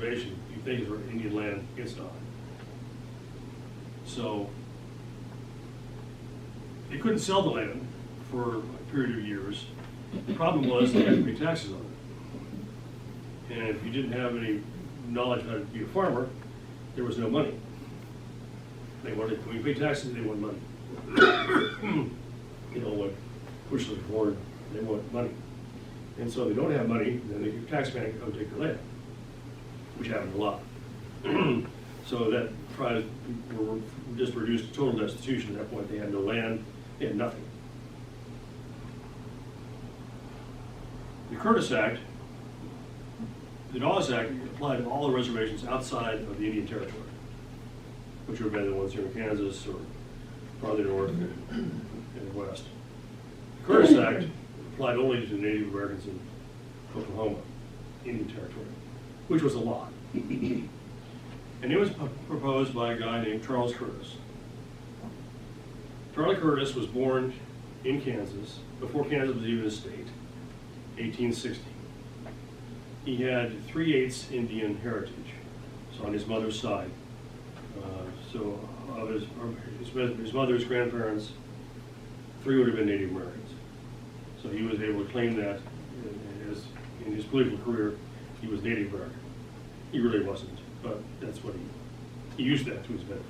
reservation, you think is where Indian land, it's not. So they couldn't sell the land for a period of years. The problem was they had to pay taxes on it. And if you didn't have any knowledge of how to be a farmer, there was no money. They wanted, when you pay taxes, they want money. You know, when push the board, they want money. And so if they don't have money, then the tax man can come take their land, which happened a lot. So that tribes were just reduced to total destitution at that point. They had no land, they had nothing. The Curtis Act, the Dawes Act, applied to all the reservations outside of the Indian Territory, which would have been the ones here in Kansas or farther north and west. The Curtis Act applied only to Native Americans in Oklahoma, Indian Territory, which was a lot. And it was proposed by a guy named Charles Curtis. Charlie Curtis was born in Kansas, before Kansas was even a state, 1860. He had 3/8 Indian heritage, so on his mother's side. So of his mother's grandparents, 3 would have been Native Americans. So he was able to claim that as in his political career, he was Native American. He really wasn't, but that's what he used that to his benefit.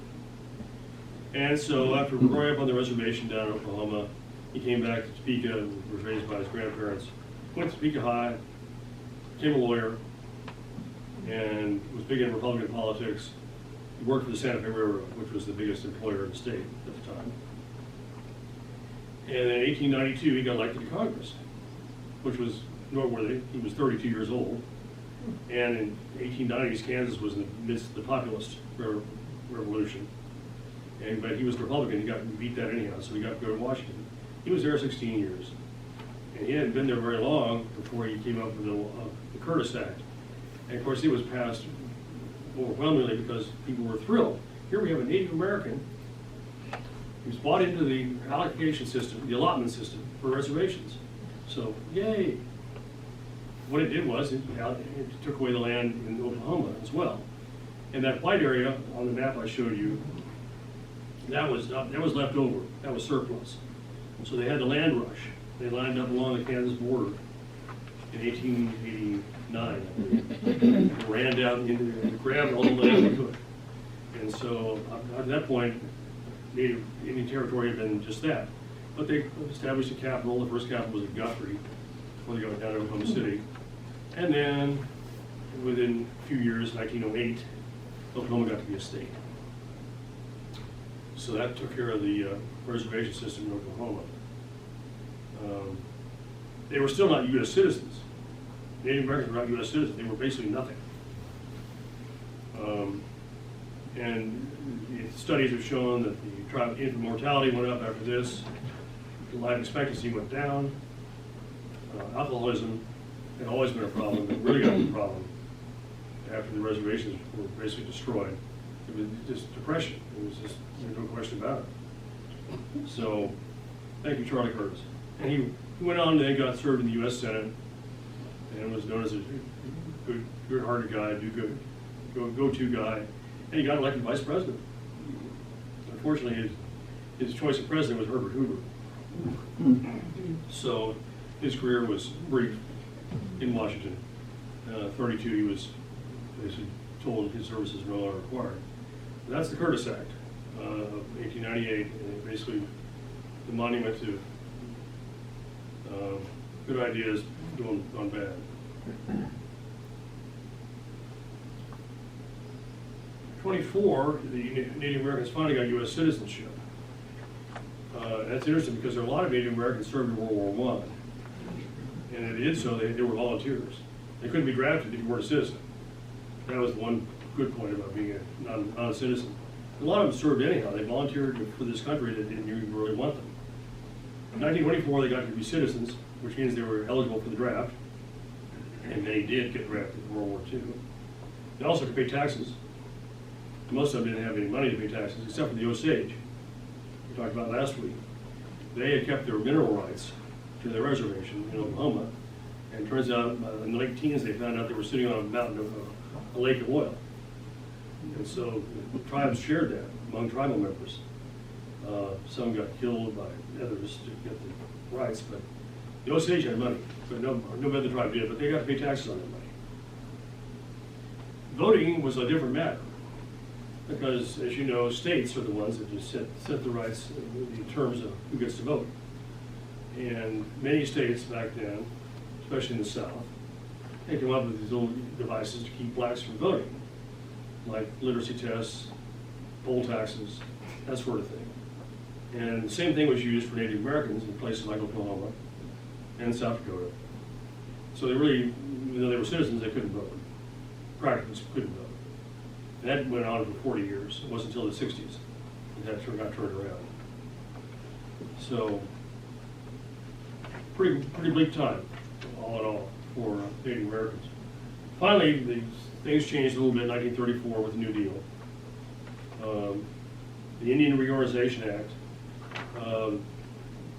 And so after growing up on the reservation down in Oklahoma, he came back to Topeka, was raised by his grandparents, went to Topeka High, became a lawyer, and was big in Republican politics. He worked for the Santa Fe Railroad, which was the biggest employer in the state at the time. And in 1892, he got elected to Congress, which was noteworthy. He was 32 years old. And in 1890s, Kansas was in the midst of the populist revolution. But he was Republican, he beat that anyhow, so he got to go to Washington. He was there 16 years. And he hadn't been there very long before he came up with the Curtis Act. And of course, it was passed overwhelmingly because people were thrilled. Here we have a Native American who's bought into the allocation system, the allotment system for reservations. So, yay. What it did was it took away the land in Oklahoma as well. And that white area on the map I showed you, that was left over, that was surplus. So they had the land rush. They lined up along the Kansas border in 1889. And ran down into there and grabbed all the land they could. And so at that point, Native Indian Territory had been just that. But they established a capital. The first capital was at Guthrie before they got down to Oklahoma City. And then within a few years, 1908, Oklahoma got to be a state. So that took care of the reservation system in Oklahoma. They were still not U.S. citizens. Native Americans were not U.S. citizens. They were basically nothing. And studies have shown that the infant mortality went up after this. The life expectancy went down. Alcoholism had always been a problem, but really got a problem after the reservations were basically destroyed. It was just depression. It was just, there's no question about it. So, thank you, Charlie Curtis. And he went on and then got served in the U.S. Senate and was known as a good-hearted guy, go-to guy. And he got elected vice president. Unfortunately, his choice of president was Herbert Hoover. So his career was brief in Washington. 32, he was basically told his services were no longer required. But that's the Curtis Act of 1898, and basically the monument to good ideas gone bad. 24, the Native Americans finally got U.S. citizenship. That's interesting because there are a lot of Native Americans served in World War I. And if they did so, they were volunteers. They couldn't be drafted if you weren't a citizen. That was one good point about being a non-citizen. A lot of them served anyhow. They volunteered for this country that didn't even really want them. In 1924, they got to be citizens, which means they were eligible for the draft. And they did get drafted in World War II. They also could pay taxes. Most of them didn't have any money to pay taxes, except for the Osage we talked about last week. They had kept their mineral rights to their reservation in Oklahoma, And it turns out in the late teens, they found out they were sitting on a mountain of a lake of oil. And so the tribes shared that among tribal members. Some got killed by others to get the rights, but the Osage had money, but no other tribe did, but they got to pay taxes on that money. Voting was a different matter, because as you know, states are the ones that just set the rights in terms of who gets to vote. And many states back then, especially in the South, they come up with these little devices to keep blacks from voting, like literacy tests, poll taxes, that sort of thing. And the same thing was used for Native Americans in places like Oklahoma and South Dakota. So they really, even though they were citizens, they couldn't vote. Practically couldn't vote. And that went on for 40 years. It wasn't until the 60s that got turned around. So, pretty bleak time, all in all, for Native Americans. Finally, things changed a little bit in 1934 with the New Deal. The Indian Reorganization Act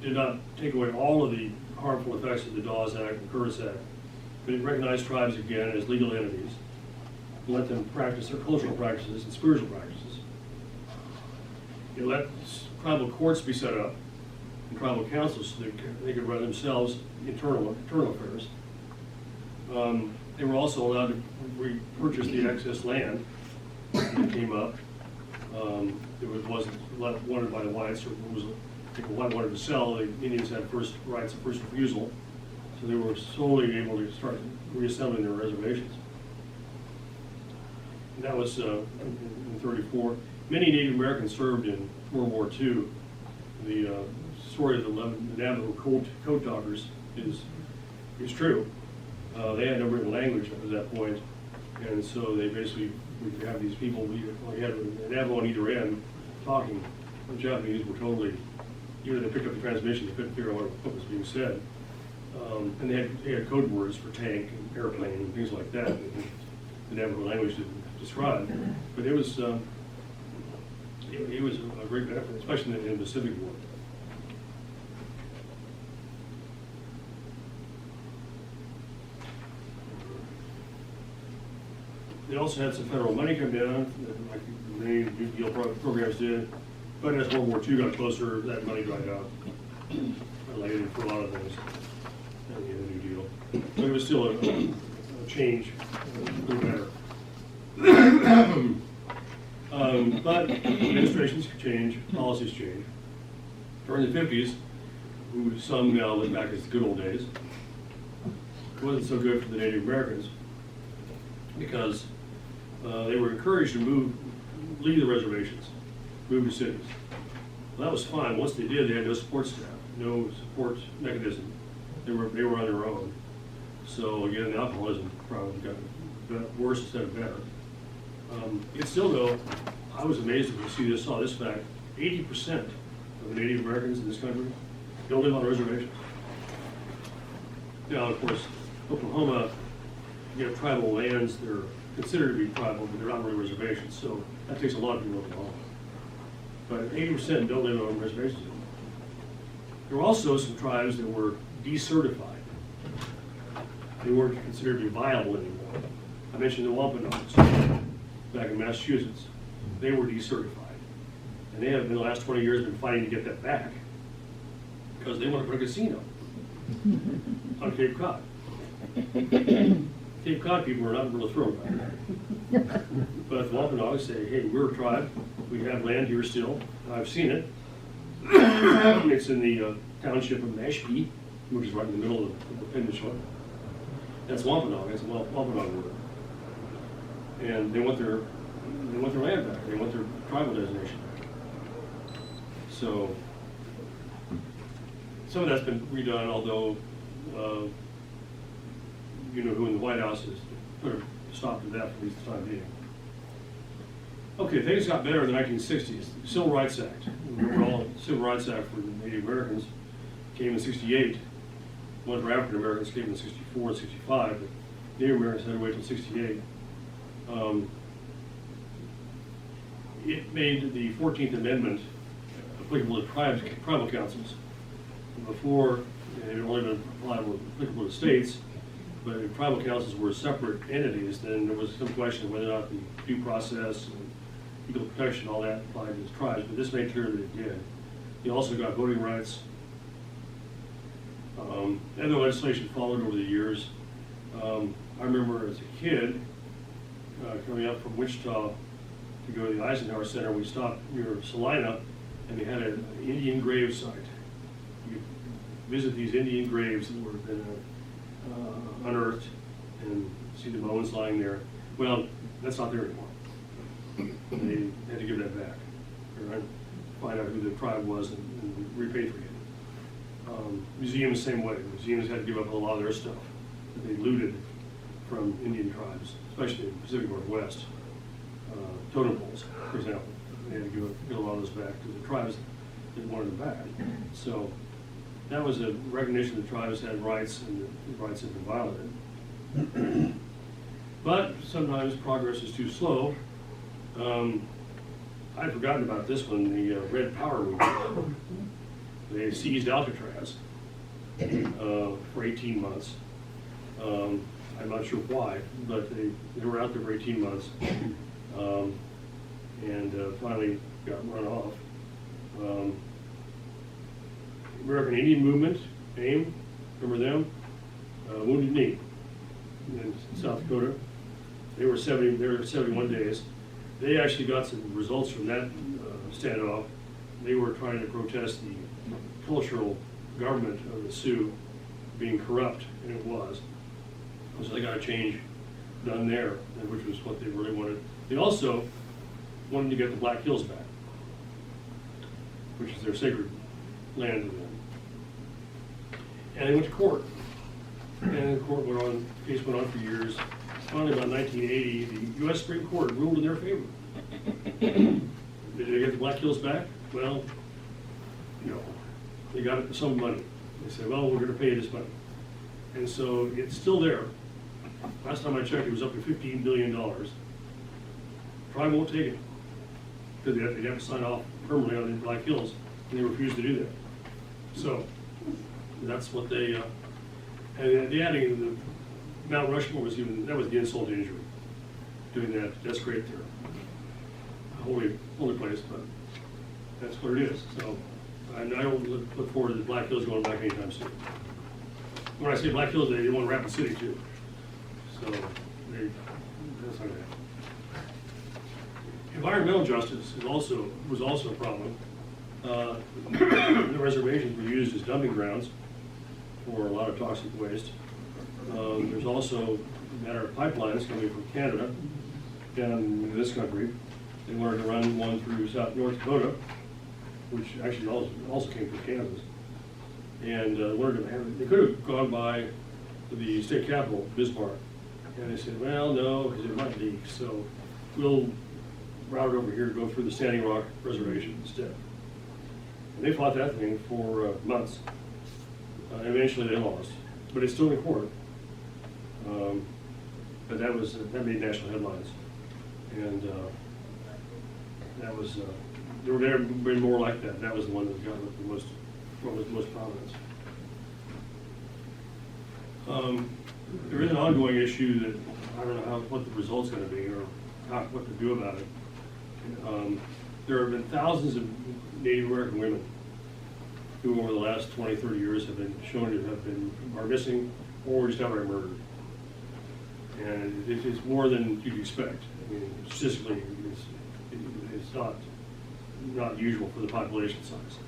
did not take away all of the harmful effects of the Dawes Act and Curtis Act, but it recognized tribes again as legal entities and let them practice their cultural practices and spiritual practices. It let tribal courts be set up and tribal councils so they could run themselves internal affairs. They were also allowed to repurchase the excess land that came up. It wasn't wanted by the whites, or it was if a white wanted to sell, the Indians had rights of first refusal, so they were solely able to start reassembling their reservations. And that was in 34. Many Native Americans served in World War II. The story of the Navajo code talkers is true. They had no written language up to that point, and so they basically would have these people, you had a Navajo on either end talking. The Japanese were totally, even if they picked up the transmission, they couldn't figure out what was being said. And they had code words for tank and airplane and things like that the Navajo language didn't describe. But it was a great benefit, especially in the Pacific War. They also had some federal money come down, like many New Deal programs did. But as World War II got closer, that money dried out. Related for a lot of things in the New Deal. But it was still a change, a little better. But administrations change, policies change. During the 50s, some now look back as the good old days, it wasn't so good for the Native Americans because they were encouraged to leave the reservations, move to cities. Well, that was fine. Once they did, they had no support staff, no support mechanism. They were on their own. So again, the alcoholism problem got worse instead of better. It's still though, I was amazed to saw this fact, 80% of the Native Americans in this country don't live on reservations. Now, of course, Oklahoma, you have tribal lands that are considered to be tribal, but they're not really reservations, so that takes a lot of people to Oklahoma. But 80% don't live on reservations anymore. There were also some tribes that were decertified. They weren't considered to be viable anymore. I mentioned the Wampanoags back in Massachusetts. They were decertified. And they have, in the last 20 years, been fighting to get that back because they want to put a casino on Cape Cod. Cape Cod people are not really thrilled about that. But the Wampanoags say, hey, we're a tribe. We have land here still. I've seen it. It's in the township of Mashpee, which is right in the middle of the peninsula. That's Wampanoag. That's a Wampanoag word. And they want their land back. They want their tribal designation back. So some of that's been redone, although you know who in the White House has put a stop to that for at least the time being. Okay, things got better in the 1960s. The Civil Rights Act, the overall Civil Rights Act for the Native Americans came in '68. One for African Americans came in '64 and '65, but Native Americans had to wait until '68. It made the 14th Amendment applicable to tribal councils. Before, it had only been applicable to states, But if tribal councils were separate entities, then there was some question of whether or not the due process and equal protection, all that applied to the tribes, but this made clear that it did. You also got voting rights. Other legislation followed over the years. I remember as a kid, coming up from Wichita to go to the Eisenhower Center, we stopped near Salina, and they had an Indian grave site. You visit these Indian graves that were unearthed and see the bones lying there. Well, that's not there anymore. They had to give that back, or find out who the tribe was and repatriate it. Museums, same way. Museums had to give up a lot of their stuff that they looted from Indian tribes, especially in the Pacific Northwest. Totem poles, for example. They had to give a lot of those back to the tribes that wanted them back. So that was a recognition that tribes had rights and the rights had been violated. But sometimes progress is too slow. I'd forgotten about this one, the Red Power movement. They seized Alcatraz for 18 months. I'm not sure why, but they were out there for 18 months and finally got run off. American Indian Movement, AIM, remember them? Wounded Knee in South Dakota. They were 71 days. They actually got some results from that standoff. They were trying to protest the cultural government of the Sioux being corrupt, and it was. So they got a change done there, which was what they really wanted. They also wanted to get the Black Hills back, which is their sacred land to them. And they went to court. And the court went on, case went on for years. Finally, about 1980, the U.S. Supreme Court ruled in their favor. Did they get the Black Hills back? Well, no. They got it for some money. They said, well, we're going to pay you this money. And so it's still there. Last time I checked, it was up to $15 billion. Tribe won't take it, because they'd have to sign off permanently on the Black Hills, and they refused to do that. So that's what they, and the adding the Mount Rushmore was that was the insult to injury, doing that to desecrate their holy place, but that's what it is. So I don't look forward to the Black Hills going back anytime soon. When I say Black Hills, they want Rapid City too. So that's not gonna happen. Environmental justice was also a problem. The reservations were used as dumping grounds for a lot of toxic waste. There's also a matter of pipelines coming from Canada down into this country. They wanted to run one through North Dakota, which actually also came from Kansas. And they could have gone by the state capital, Bismarck, and they said, well, no, because it might leak, so we'll route it over here to go through the Standing Rock Reservation instead. And they fought that thing for months. Eventually they lost, but it's still in court. But that made national headlines, and that was there have been more like that. That was the one that got the most prominence. There is an ongoing issue that I don't know what the result's going to be or what to do about it. There have been thousands of Native American women who over the last 20, 30 years have been shown to are missing or just outright murdered. And it's more than you'd expect. I mean, statistically, it's not usual for the population size.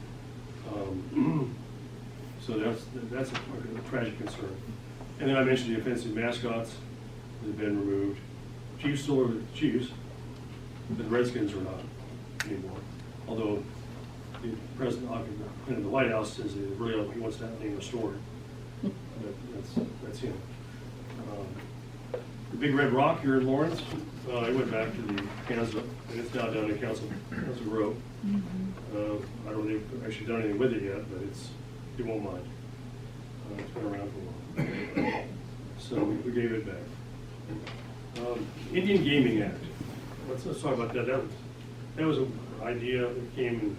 So that's a tragic concern. And then I mentioned the offensive mascots that have been removed. Chiefs still are the Chiefs, but the Redskins are not anymore. Although the president in the White House says he wants that name restored. But that's him. The Big Red Rock here in Lawrence, I went back to the Kansas, and it's now down in Council Grove. I don't think they've actually done anything with it yet, but it won't mind. It's been around for a while. So we gave it back. Indian Gaming Act. Let's talk about that. That was an idea that came and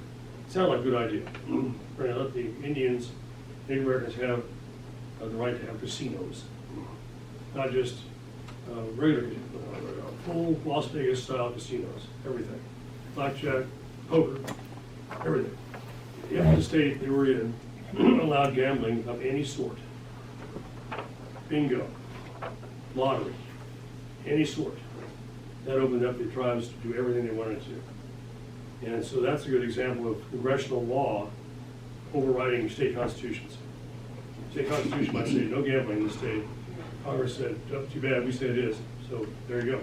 sounded like a good idea. We're going to let the Indians, Native Americans have the right to have casinos. not just regular, full Las Vegas style casinos, everything. Blackjack, poker, everything. If the state they were in allowed gambling of any sort, bingo, lottery, any sort, that opened up the tribes to do everything they wanted to. And so that's a good example of congressional law overriding state constitutions. State constitution might say no gambling in the state. Congress said, oh, too bad, we say it is. So there you go.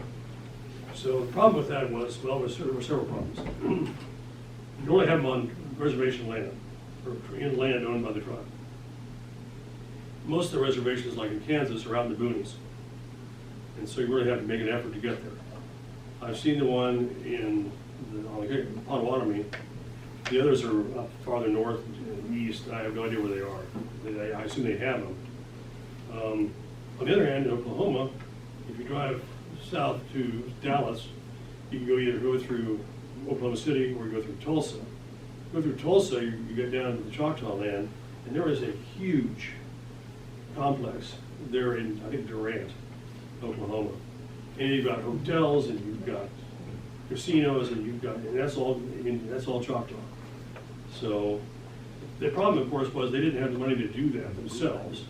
So the problem with that was, well, there were several problems. You only have them on reservation land, or in land owned by the tribe. Most of the reservations, like in Kansas, are out in the boonies. And so you really have to make an effort to get there. I've seen the one on the Potawatomi. The others are up farther north and east. I have no idea where they are. I assume they have them. On the other hand, in Oklahoma, if you drive south to Dallas, you can either go through Oklahoma City or you go through Tulsa. Go through Tulsa, you get down to the Choctaw land, and there is a huge complex there in, I think, Durant, Oklahoma. And you've got hotels, and you've got casinos, and that's all Choctaw. So the problem, of course, was they didn't have the money to do that themselves.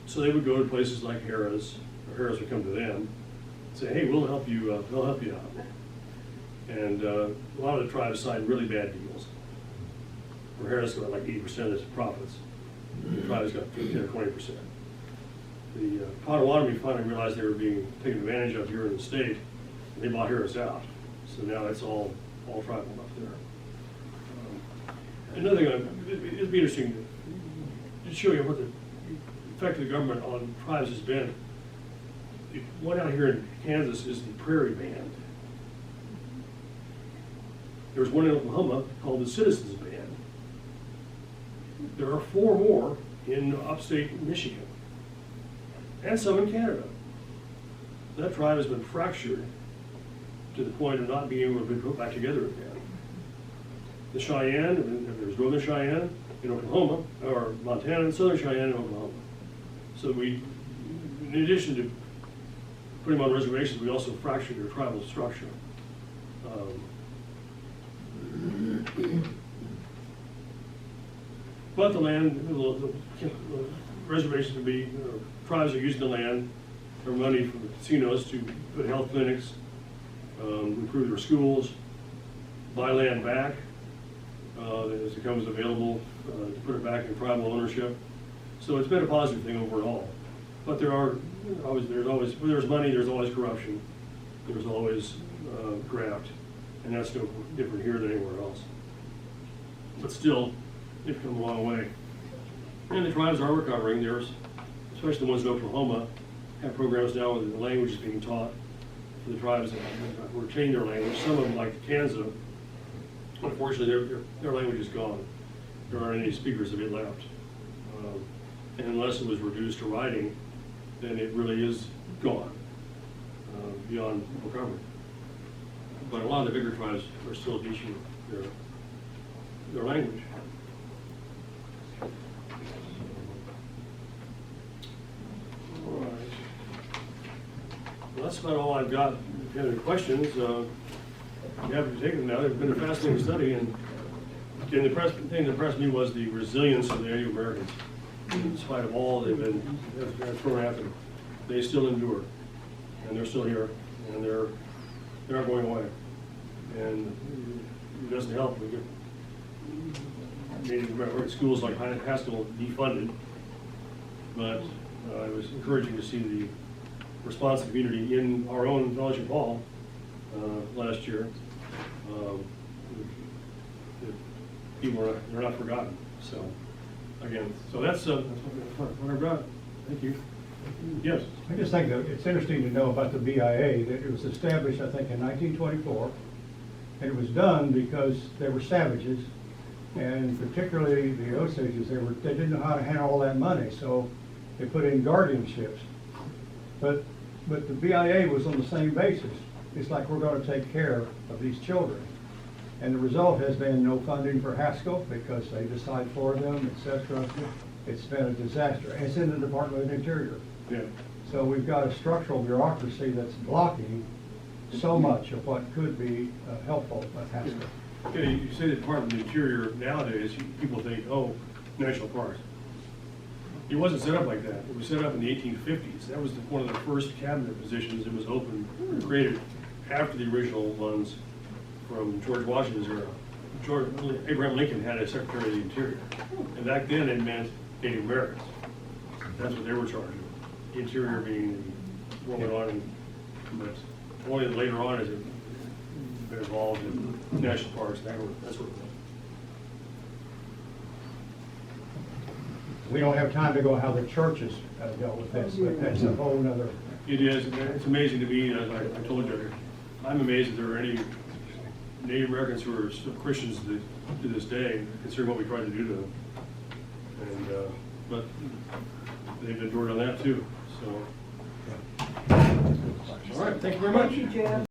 So they would go to places like Harrah's, or Harrah's would come to them and say, hey, we'll help you out. And a lot of the tribes signed really bad deals. Where Harrah's got like 80% of its profits. The tribes got 15 or 20%. The Potawatomi finally realized they were being taken advantage of here in the state, and they bought Harrah's out. So now it's all tribal up there. Another thing, it'd be interesting to show you what the effect of the government on tribes has been. One out here in Kansas is the Prairie Band. There's one in Oklahoma called the Citizens Band. There are 4 more in upstate Michigan, and some in Canada. That tribe has been fractured to the point of not being able to be put back together again. The Cheyenne, there's Northern Cheyenne in Oklahoma, or Montana, and Southern Cheyenne in Oklahoma. So we, in addition to putting them on reservations, we also fractured their tribal structure. But the land, the reservations can be, tribes are using the land, their money from the casinos to put health clinics, improve their schools, buy land back as it becomes available, to put it back in tribal ownership. So it's been a positive thing overall. But there's money, there's always corruption, there's always graft, and that's no different here than anywhere else. But still, they've come a long way. And the tribes are recovering. There's, especially the ones in Oklahoma, have programs now where the language is being taught for the tribes that retain their language. Some of them, like Kansas, unfortunately, their language is gone. There aren't any speakers of it left. And unless it was reduced to writing, then it really is gone beyond recovery. But a lot of the bigger tribes are still teaching their language. All right. Well, that's about all I've got. If you have any questions, you have to take them now. It's been a fascinating study, and the thing that impressed me was the resilience of the Native Americans. In spite of all they've been thrown at them, they still endure, and they're still here, and they're not going away. And it doesn't help. We get Native American schools like Haskell defunded, but it was encouraging to see the response of the community in our own Fellowship Hall last year. People they're not forgotten. So again, that's what I've got. Thank you. Yes. I just think that it's interesting to know about the BIA, that it was established, I think, in 1924, and it was done because they were savages, and particularly the Osages, they didn't know how to handle all that money, so they put in guardianships. But the BIA was on the same basis. It's like, we're going to take care of these children. And the result has been no funding for Haskell because they decide for them, etc. It's been a disaster. And it's in the Department of the Interior. Yeah. So we've got a structural bureaucracy that's blocking so much of what could be helpful at Haskell. Yeah, you say the Department of the Interior nowadays, people think, oh, national parks. It wasn't set up like that. It was set up in the 1850s. That was one of the first cabinet positions that was opened, created after the original ones from George Washington's era. Abraham Lincoln had a Secretary of the Interior. And back then it meant Native Americans. That's what they were charged with. The Interior being what went on, but only later on as it been involved in national parks, that sort of thing. We don't have time to go how the churches dealt with this, but that's a whole nother. It is, and it's amazing to me, as I told you, I'm amazed that there are any Native Americans who are still Christians to this day, considering what we tried to do to them. And, but they've endured on that too, so. All right, thank you very much. Thank you, Jeff.